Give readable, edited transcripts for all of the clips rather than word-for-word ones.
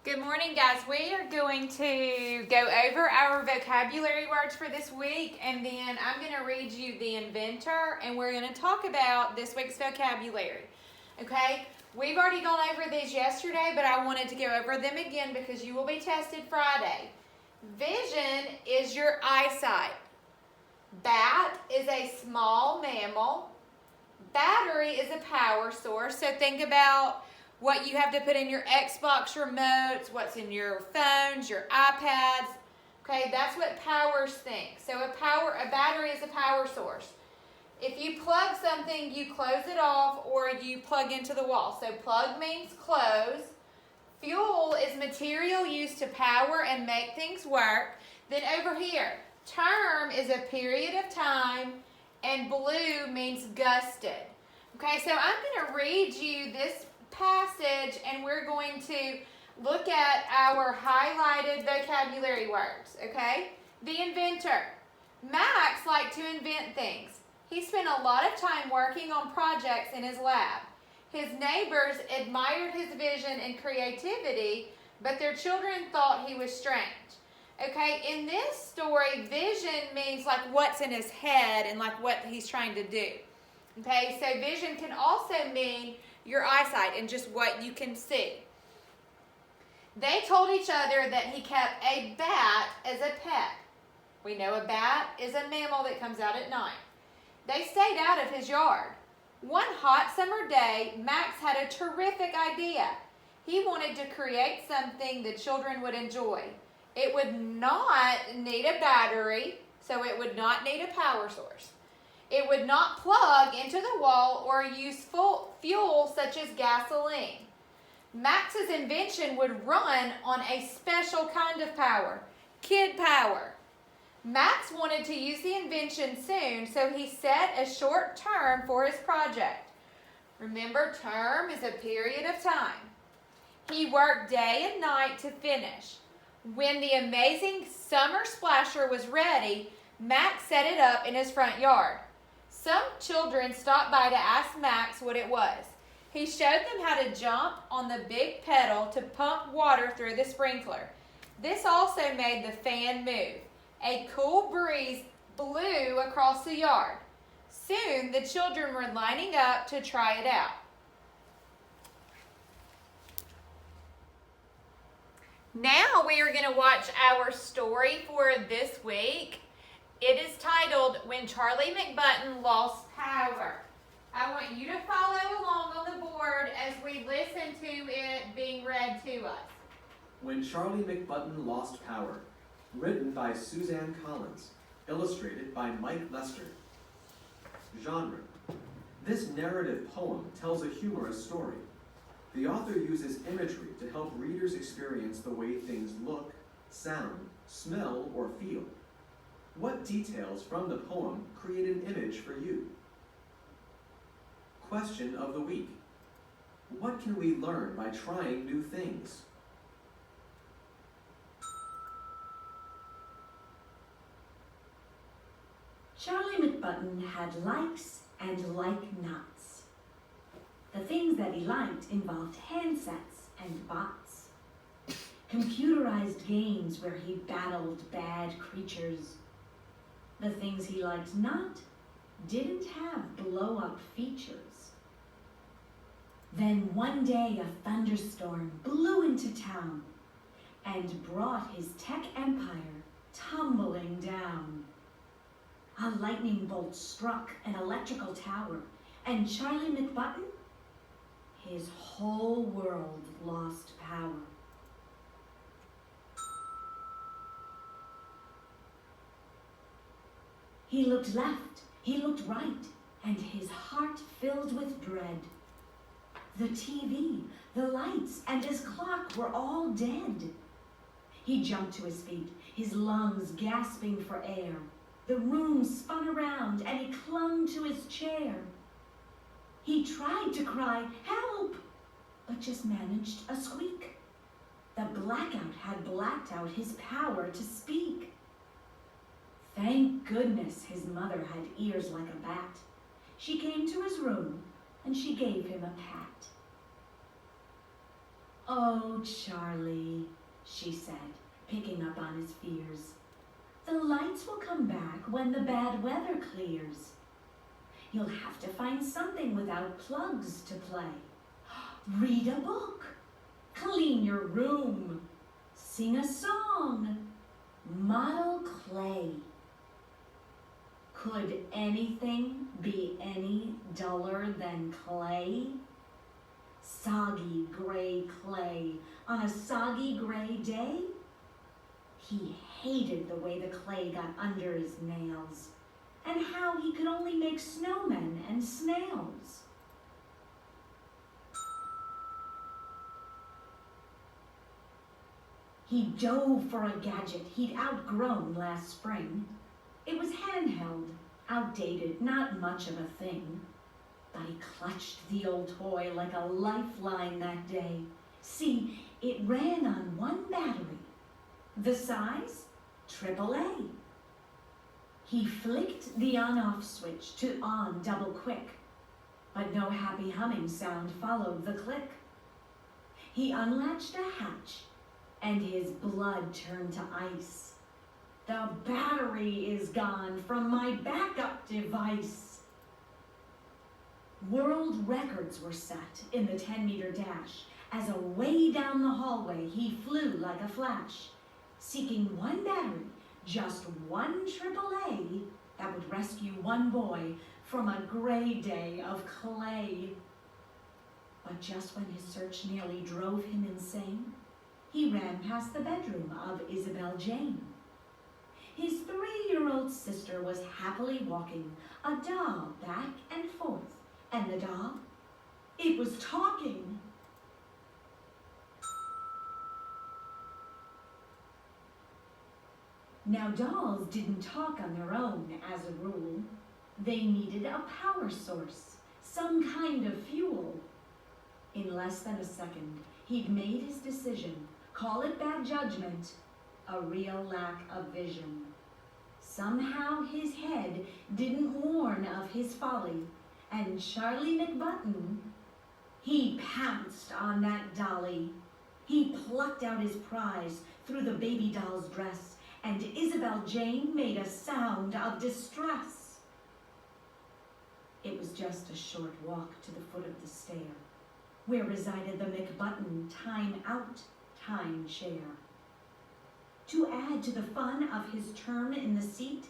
Good morning, guys. We are going to go over our vocabulary words for this week, and then I'm going to read you the inventor, and we're going to talk about this week's vocabulary. Okay? We've already gone over these yesterday, but I wanted to go over them again because you will be tested Friday. Vision is your eyesight. Bat is a small mammal. Battery is a power source, so think about what you have to put in your Xbox remotes, what's in your phones, your iPads. Okay, that's what powers think. So a battery is a power source. If you plug something, you close it off or you plug into the wall. So plug means close. Fuel is material used to power and make things work. Then over here, term is a period of time, and blue means gusted. Okay, so I'm going to read you this passage, and we're going to look at our highlighted vocabulary words, okay? The inventor. Max liked to invent things. He spent a lot of time working on projects in his lab. His neighbors admired his vision and creativity, but their children thought he was strange. Okay, in this story, vision means like what's in his head and like what he's trying to do. Okay, so vision can also mean your eyesight and just what you can see. They told each other that he kept a bat as a pet. We know a bat is a mammal that comes out at night. They stayed out of his yard. One hot summer day, Max had a terrific idea. He wanted to create something the children would enjoy. It would not need a battery, so it would not need a power source. It would not plug into the wall or use fuel such as gasoline. Max's invention would run on a special kind of power, kid power. Max wanted to use the invention soon, so he set a short term for his project. Remember, term is a period of time. He worked day and night to finish. When the amazing summer splasher was ready, Max set it up in his front yard. Some children stopped by to ask Max what it was. He showed them how to jump on the big pedal to pump water through the sprinkler. This also made the fan move. A cool breeze blew across the yard. Soon the children were lining up to try it out. Now we are going to watch our story for this week. It is titled, When Charlie McButton Lost Power. I want you to follow along on the board as we listen to it being read to us. When Charlie McButton Lost Power. Written by Suzanne Collins. Illustrated by Mike Lester. Genre. This narrative poem tells a humorous story. The author uses imagery to help readers experience the way things look, sound, smell, or feel. What details from the poem create an image for you? Question of the week. What can we learn by trying new things? Charlie McButton had likes and like-nots. The things that he liked involved handsets and bots, computerized games where he battled bad creatures. The things he liked not didn't have blow-up features. Then one day a thunderstorm blew into town and brought his tech empire tumbling down. A lightning bolt struck an electrical tower, and Charlie McButton, his whole world lost power. He looked left, he looked right, and his heart filled with dread. The TV, the lights, and his clock were all dead. He jumped to his feet, his lungs gasping for air. The room spun around, and he clung to his chair. He tried to cry, "Help!" but just managed a squeak. The blackout had blacked out his power to speak. Thank goodness his mother had ears like a bat. She came to his room, and she gave him a pat. "Oh, Charlie," she said, picking up on his fears. "The lights will come back when the bad weather clears. You'll have to find something without plugs to play. Read a book, clean your room, sing a song, model clay." Could anything be any duller than clay? Soggy gray clay on a soggy gray day? He hated the way the clay got under his nails, and how he could only make snowmen and snails. He dove for a gadget he'd outgrown last spring. It was handheld, outdated, not much of a thing. But he clutched the old toy like a lifeline that day. See, it ran on one battery. The size? AAA. He flicked the on-off switch to on double quick, but no happy humming sound followed the click. He unlatched a hatch, and his blood turned to ice. "The battery is gone from my backup device." World records were set in the 10-meter dash as away down the hallway he flew like a flash, seeking one battery, just one AAA, that would rescue one boy from a gray day of clay. But just when his search nearly drove him insane, he ran past the bedroom of Isabel Jane. His 3-year-old sister was happily walking a doll back and forth, and the doll, it was talking. Now, dolls didn't talk on their own as a rule. They needed a power source, some kind of fuel. In less than a second, he'd made his decision. Call it bad judgment, a real lack of vision. Somehow his head didn't warn of his folly, and Charlie McButton, he pounced on that dolly. He plucked out his prize through the baby doll's dress, and Isabel Jane made a sound of distress. It was just a short walk to the foot of the stair, where resided the McButton time-out time chair. To add to the fun of his term in the seat,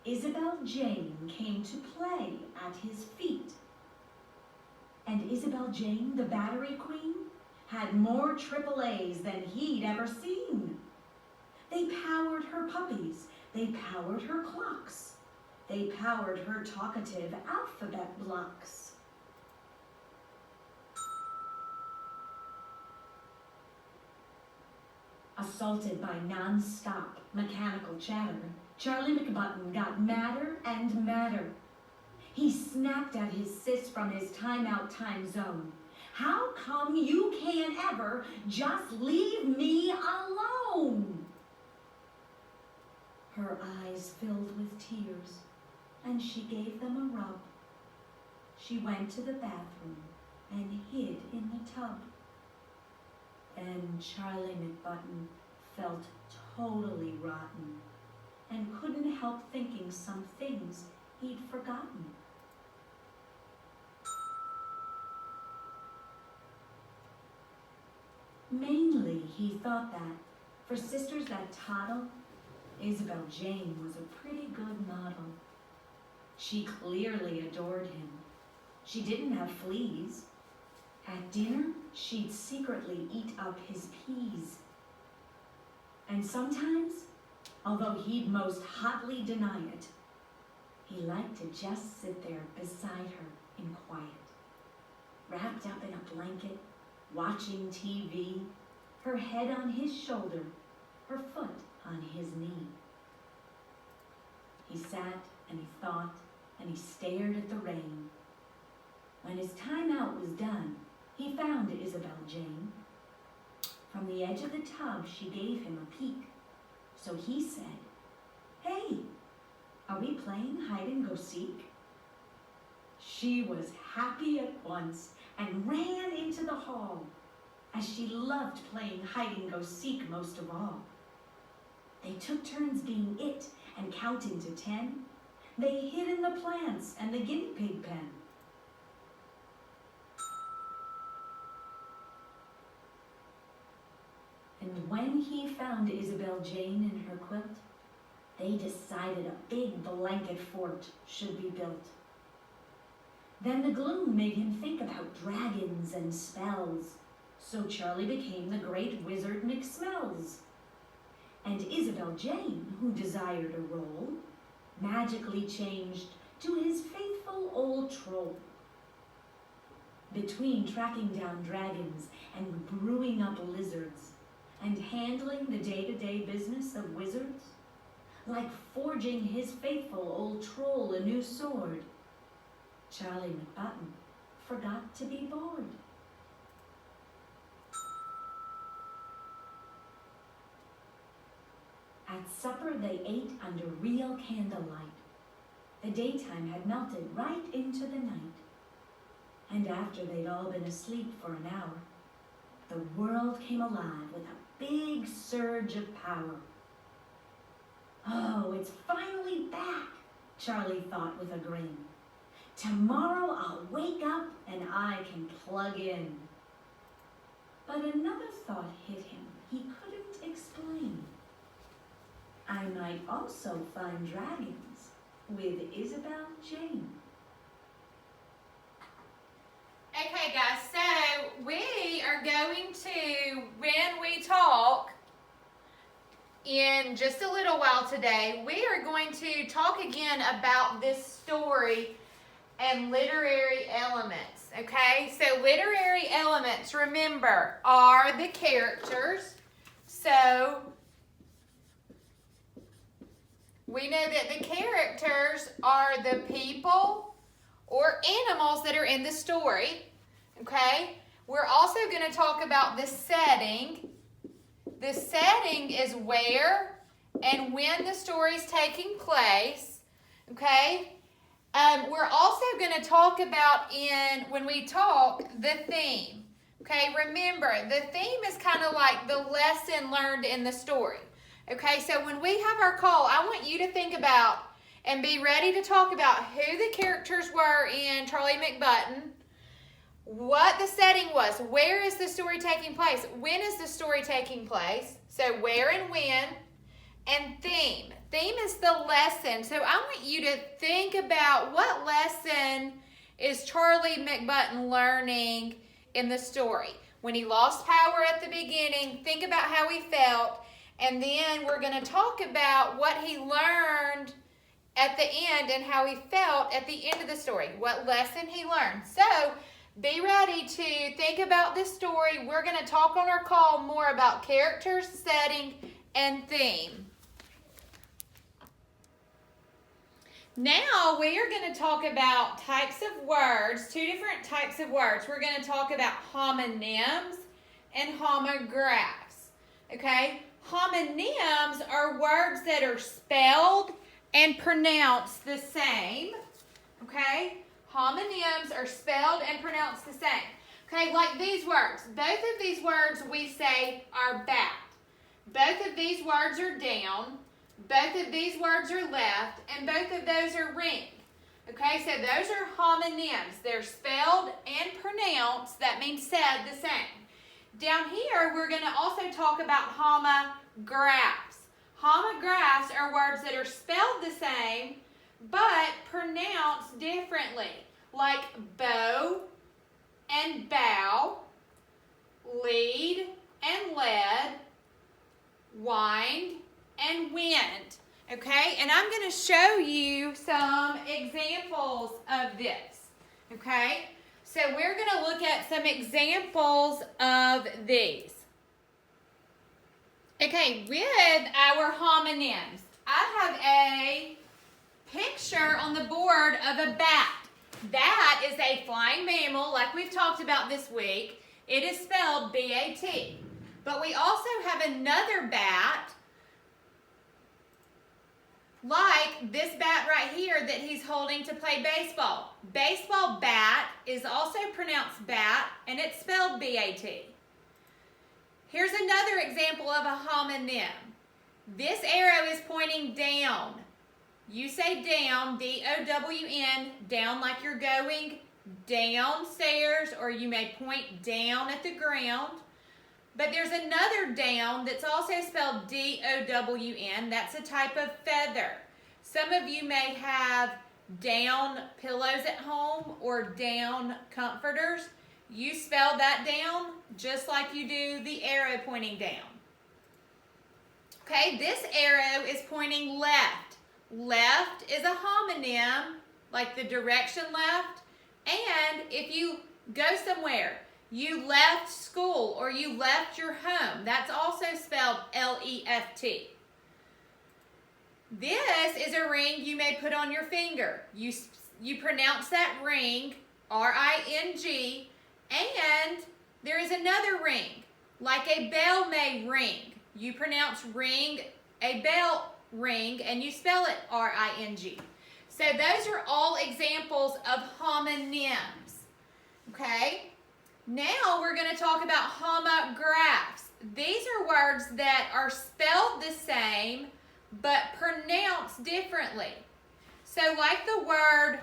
Isabel Jane came to play at his feet. And Isabel Jane, the battery queen, had more AAAs than he'd ever seen. They powered her puppies, they powered her clocks, they powered her talkative alphabet blocks. Assaulted by non-stop mechanical chatter, Charlie McButton got madder and madder. He snapped at his sis from his time-out time zone. "How come you can't ever just leave me alone?" Her eyes filled with tears, and she gave them a rub. She went to the bathroom and hid in the tub. Then Charlie McButton felt totally rotten and couldn't help thinking some things he'd forgotten. Mainly, he thought that, for sisters that toddle, Isabel Jane was a pretty good model. She clearly adored him. She didn't have fleas. At dinner, she'd secretly eat up his peas. And sometimes, although he'd most hotly deny it, he liked to just sit there beside her in quiet, wrapped up in a blanket, watching TV, her head on his shoulder, her foot on his knee. He sat and he thought and he stared at the rain. When his time out was done, he found Isabel Jane. From the edge of the tub, she gave him a peek. So he said, "Hey, are we playing hide-and-go-seek?" She was happy at once and ran into the hall. as she loved playing hide-and-go-seek most of all. They took turns being it and counting to 10. They hid in the plants and the guinea pig pen. And when he found Isabel Jane in her quilt, they decided a big blanket fort should be built. Then the gloom made him think about dragons and spells, so Charlie became the great wizard McSmells. And Isabel Jane, who desired a role, magically changed to his faithful old troll. Between tracking down dragons and brewing up lizards, and handling the day-to-day business of wizards, like forging his faithful old troll a new sword, Charlie McButton forgot to be bored. At supper they ate under real candlelight. The daytime had melted right into the night. And after they'd all been asleep for an hour, the world came alive with a big surge of power. Oh, it's finally back, Charlie thought with a grin. Tomorrow I'll wake up and I can plug in. But another thought hit him he couldn't explain. I might also find dragons with Isabel Jane. Okay, guys, so we are going to, when we talk in just a little while today, we are going to talk again about this story and literary elements, okay? So literary elements, remember, are the characters. So we know that the characters are the people or animals that are in the story, okay? We're also going to talk about the setting. The setting is where and when the story is taking place, okay? We're also going to talk about when we talk, the theme, okay? Remember, the theme is kind of like the lesson learned in the story, okay? So when we have our call, I want you to think about and be ready to talk about who the characters were in Charlie McButton, what the setting was, where is the story taking place, when is the story taking place, so where and when, and theme. Theme is the lesson. So I want you to think about what lesson is Charlie McButton learning in the story. When he lost power at the beginning, think about how he felt, and then we're going to talk about what he learned at the end and how he felt at the end of the story, what lesson he learned. So be ready to think about this story. We're going to talk on our call more about characters, setting, and theme. Now we are going to talk about types of words, two different types of words. We're going to talk about homonyms and homographs. Okay? Homonyms are words that are spelled and pronounced the same. Okay? Homonyms are spelled and pronounced the same. Okay, like these words. Both of these words we say are bat. Both of these words are down. Both of these words are left. And both of those are ring. Okay, so those are homonyms. They're spelled and pronounced. That means said the same. Down here, we're going to also talk about homographs. Homographs are words that are spelled the same, but pronounced differently, like bow and bow, lead and led, wind and wind. Okay, and I'm going to show you some examples of this. Okay, so we're going to look at some examples of these. Okay, with our homonyms, I have a picture on the board of a bat. That is a flying mammal, like we've talked about this week. It is spelled B-A-T. But we also have another bat, like this bat right here that he's holding to play baseball. Baseball bat is also pronounced bat, and it's spelled B-A-T. Here's another example of a homonym. This arrow is pointing down. You say down, D-O-W-N, down like you're going downstairs, or you may point down at the ground. But there's another down that's also spelled D-O-W-N. That's a type of feather. Some of you may have down pillows at home or down comforters. You spell that down just like you do the arrow pointing down. Okay, this arrow is pointing left. Left is a homonym, like the direction left. And if you go somewhere, you left school or you left your home, that's also spelled L-E-F-T. This is a ring you may put on your finger. You pronounce that ring, R-I-N-G, and there is another ring, like a bell may ring. You pronounce ring, a bell ring, and you spell it R-I-N-G. So those are all examples of homonyms, okay? Now we're going to talk about homographs. These are words that are spelled the same, but pronounced differently. So like the word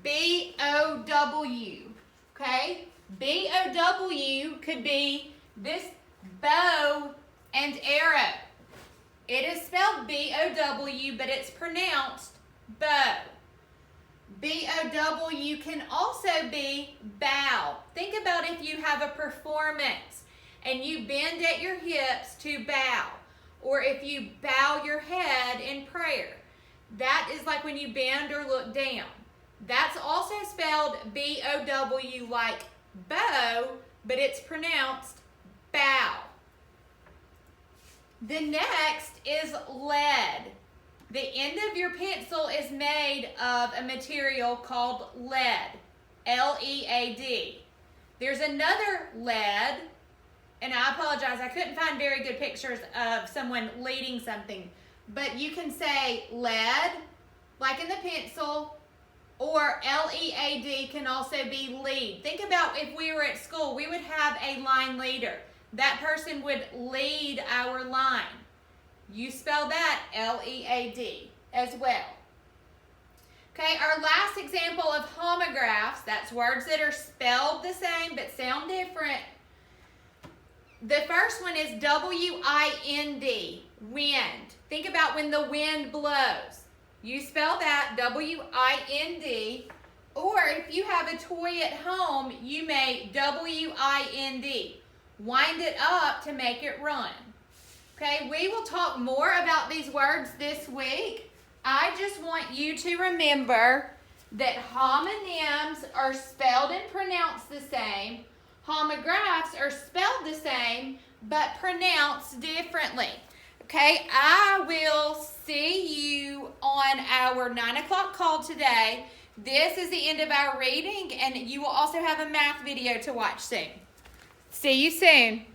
B-O-W, okay? B-O-W could be this bow and arrow. It is spelled B-O-W, but it's pronounced bow. B-O-W can also be bow. Think about if you have a performance and you bend at your hips to bow, or if you bow your head in prayer. That is like when you bend or look down. That's also spelled B-O-W like bow, but it's pronounced bow. The next is lead. The end of your pencil is made of a material called lead, L-E-A-D. There's another lead, and I apologize, I couldn't find very good pictures of someone leading something, but you can say lead, like in the pencil, or L-E-A-D can also be lead. Think about if we were at school, we would have a line leader. That person would lead our line. You spell that L-E-A-D as well. Okay, our last example of homographs, that's words that are spelled the same but sound different. The first one is W-I-N-D, wind. Think about when the wind blows. You spell that W-I-N-D, or if you have a toy at home, you may W-I-N-D. Wind it up to make it run. Okay, we will talk more about these words this week. I just want you to remember that homonyms are spelled and pronounced the same. Homographs are spelled the same, but pronounced differently. Okay, I will see you on our 9 o'clock call today. This is the end of our reading, and you will also have a math video to watch soon. See you soon.